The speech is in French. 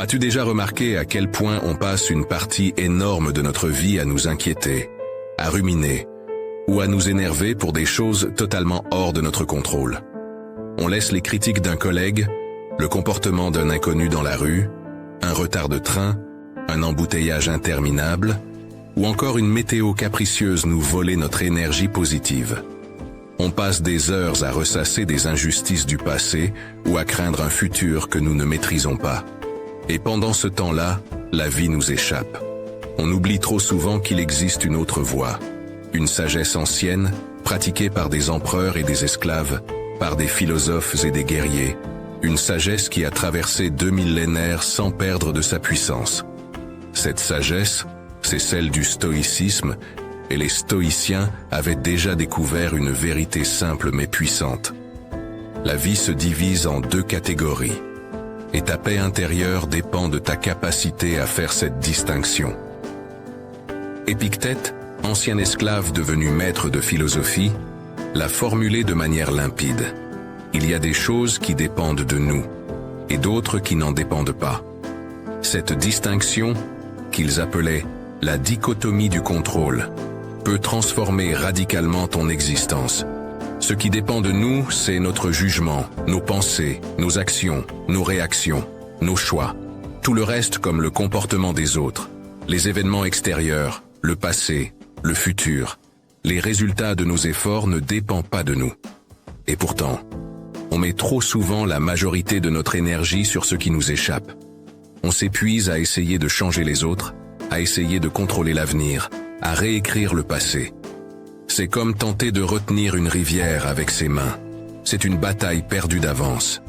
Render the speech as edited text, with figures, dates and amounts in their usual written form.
As-tu déjà remarqué à quel point on passe une partie énorme de notre vie à nous inquiéter, à ruminer, ou à nous énerver pour des choses totalement hors de notre contrôle? On laisse les critiques d'un collègue, le comportement d'un inconnu dans la rue, un retard de train, un embouteillage interminable, ou encore une météo capricieuse nous voler notre énergie positive. On passe des heures à ressasser des injustices du passé ou à craindre un futur que nous ne maîtrisons pas. Et pendant ce temps-là, la vie nous échappe. On oublie trop souvent qu'il existe une autre voie, une sagesse ancienne, pratiquée par des empereurs et des esclaves, par des philosophes et des guerriers, une sagesse qui a traversé 2 millénaires sans perdre de sa puissance. Cette sagesse, c'est celle du stoïcisme, et les stoïciens avaient déjà découvert une vérité simple mais puissante. La vie se divise en 2 catégories, et ta paix intérieure dépend de ta capacité à faire cette distinction. Épictète, ancien esclave devenu maître de philosophie, l'a formulé de manière limpide. Il y a des choses qui dépendent de nous, et d'autres qui n'en dépendent pas. Cette distinction, qu'ils appelaient la dichotomie du contrôle, peut transformer radicalement ton existence. Ce qui dépend de nous, c'est notre jugement, nos pensées, nos actions, nos réactions, nos choix. Tout le reste comme le comportement des autres, les événements extérieurs, le passé, le futur. Les résultats de nos efforts ne dépendent pas de nous. Et pourtant, on met trop souvent la majorité de notre énergie sur ce qui nous échappe. On s'épuise à essayer de changer les autres, à essayer de contrôler l'avenir, à réécrire le passé. C'est comme tenter de retenir une rivière avec ses mains. C'est une bataille perdue d'avance.